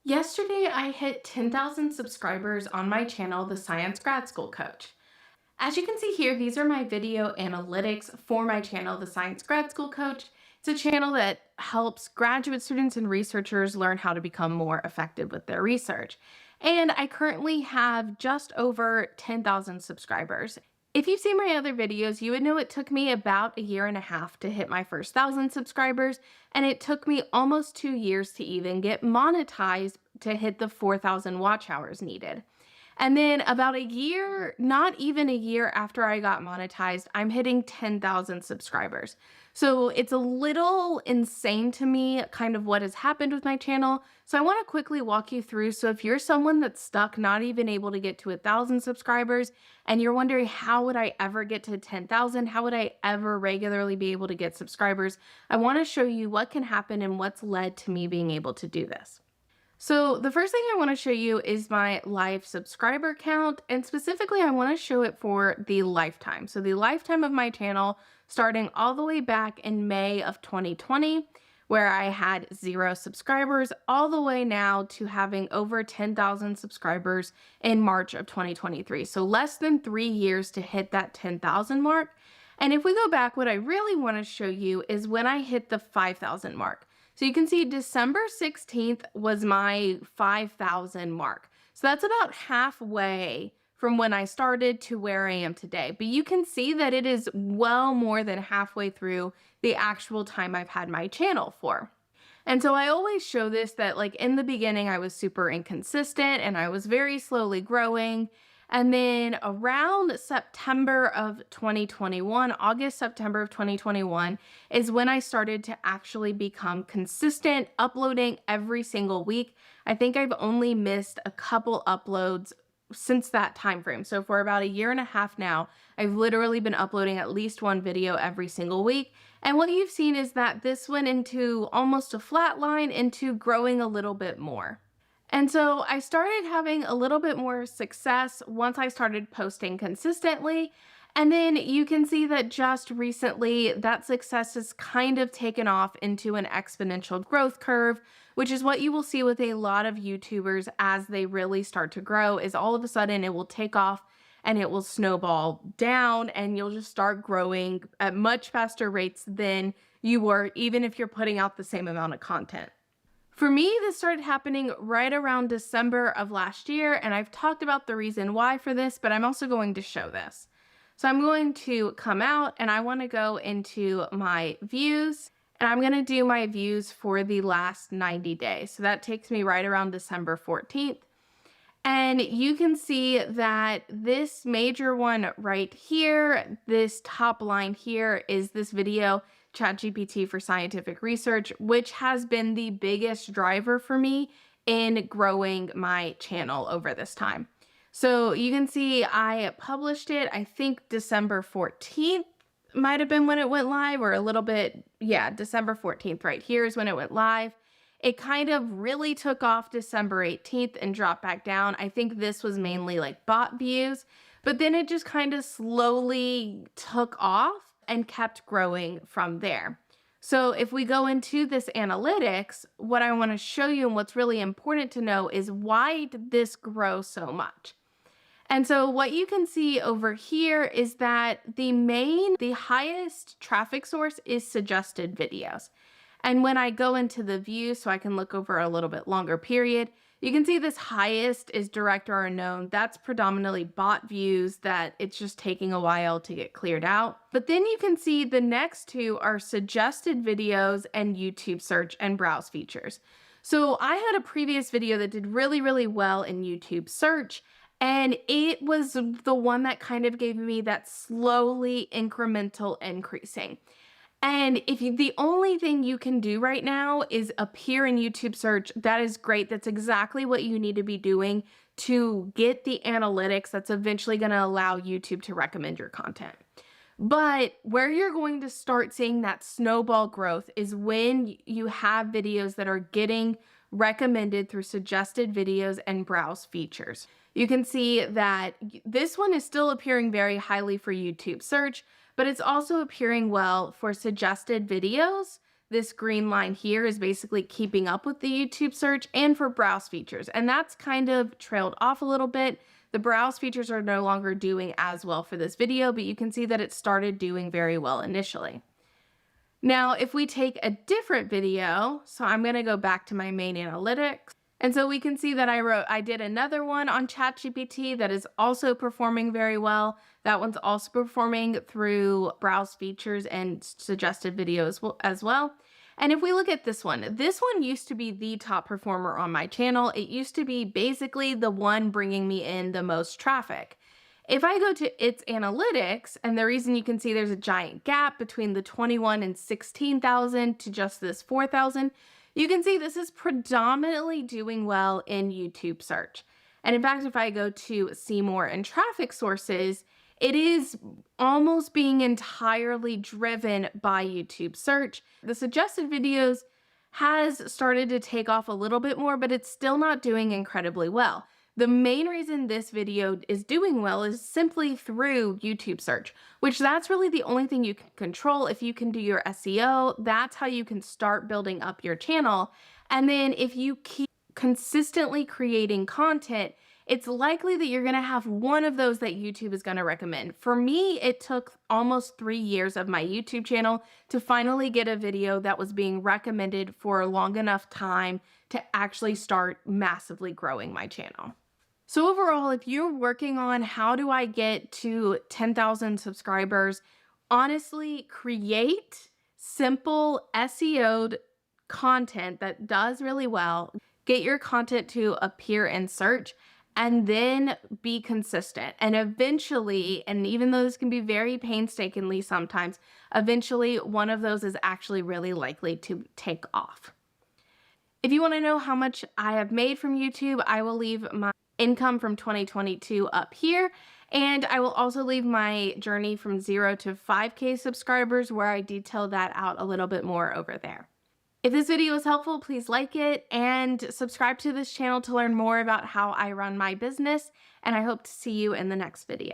Yesterday, I hit 10,000 subscribers on my channel, The Science Grad School Coach. As you can see here, these are my video analytics for my channel, The Science Grad School Coach. It's a channel that helps graduate students and researchers learn how to become more effective with their research. And I currently have just over 10,000 subscribers. If you've seen my other videos, you would know it took me about a year and a half to hit my first 1,000 subscribers, and it took me almost 2 years to even get monetized to hit the 4,000 watch hours needed. And then about a year, not even a year after I got monetized, I'm hitting 10,000 subscribers. So it's a little insane to me, kind of what has happened with my channel. So I want to quickly walk you through. So if you're someone that's stuck, not even able to get to 1,000 subscribers, and you're wondering, how would I ever get to 10,000? How would I ever regularly be able to get subscribers? I want to show you what can happen and what's led to me being able to do this. So the first thing I want to show you is my live subscriber count, and specifically I want to show it for the lifetime. So the lifetime of my channel starting all the way back in May of 2020, where I had 0 subscribers, all the way now to having over 10,000 subscribers in March of 2023. So less than 3 years to hit that 10,000 mark. And if we go back, what I really want to show you is when I hit the 5,000 mark. So you can see December 16th was my 5,000 mark. So that's about halfway from when I started to where I am today. But you can see that it is well more than halfway through the actual time I've had my channel for. And so I always show this that, like, in the beginning, I was super inconsistent and I was very slowly growing. And then around September of 2021, August, September of 2021 is when I started to actually become consistent, uploading every single week. I think I've only missed a couple uploads since that time frame. So for about a year and a half now, I've literally been uploading at least one video every single week. And what you've seen is that this went into almost a flat line into growing a little bit more. And so I started having a little bit more success once I started posting consistently. And then you can see that just recently that success has kind of taken off into an exponential growth curve, which is what you will see with a lot of YouTubers as they really start to grow, is all of a sudden it will take off and it will snowball down and you'll just start growing at much faster rates than you were, even if you're putting out the same amount of content. For me, this started happening right around December of last year, and I've talked about the reason why for this, but I'm also going to show this. So I'm going to come out and I want to go into my views, and I'm going to do my views for the last 90 days. So that takes me right around December 14th. And you can see that this major one right here, this top line here, is this video, ChatGPT for Scientific Research, which has been the biggest driver for me in growing my channel over this time. So you can see I published it, I think December 14th might have been when it went live, or a little bit, yeah, December 14th right here is when it went live. It kind of really took off December 18th and dropped back down. I think this was mainly like bot views, but then it just kind of slowly took off and kept growing from there. So if we go into this analytics, what I want to show you and what's really important to know is, why did this grow so much? And so what you can see over here is that the highest traffic source is suggested videos. And when I go into the view, so I can look over a little bit longer period, you can see this highest is direct or unknown. That's predominantly bot views that it's just taking a while to get cleared out. But then you can see the next two are suggested videos and YouTube search and browse features. So I had a previous video that did really, really well in YouTube search, and it was the one that kind of gave me that slowly incremental increasing. And if the only thing you can do right now is appear in YouTube search, that is great. That's exactly what you need to be doing to get the analytics that's eventually going to allow YouTube to recommend your content. But where you're going to start seeing that snowball growth is when you have videos that are getting recommended through suggested videos and browse features. You can see that this one is still appearing very highly for YouTube search, but it's also appearing well for suggested videos this green line here is basically keeping up with the YouTube search and for browse features. And that's kind of trailed off a little bit. The browse features are no longer doing as well for this video, but you can see that it started doing very well initially. Now, if we take a different video, so I'm going to go back to my main analytics. And so we can see that I did another one on ChatGPT that is also performing very well. That one's also performing through browse features and suggested videos as well. And if we look at this one used to be the top performer on my channel. It used to be basically the one bringing me in the most traffic. If I go to its analytics, and the reason you can see there's a giant gap between the 21 and 16,000 to just this 4,000, you can see this is predominantly doing well in YouTube search. And in fact, if I go to see more in traffic sources, it is almost being entirely driven by YouTube search. The suggested videos has started to take off a little bit more, but it's still not doing incredibly well. The main reason this video is doing well is simply through YouTube search, which that's really the only thing you can control. If you can do your SEO, that's how you can start building up your channel. And then if you keep consistently creating content, it's likely that you're going to have one of those that YouTube is going to recommend. For me, it took almost 3 years of my YouTube channel to finally get a video that was being recommended for a long enough time to actually start massively growing my channel. So overall, if you're working on how do I get to 10,000 subscribers, honestly, create simple SEO'd content that does really well. Get your content to appear in search, and then be consistent. And eventually, and even though this can be very painstakingly sometimes, eventually one of those is actually really likely to take off. If you want to know how much I have made from YouTube, I will leave my income from 2022 up here. And I will also leave my journey from 0 to 5K subscribers where I detail that out a little bit more over there. If this video was helpful, please like it and subscribe to this channel to learn more about how I run my business. And I hope to see you in the next video.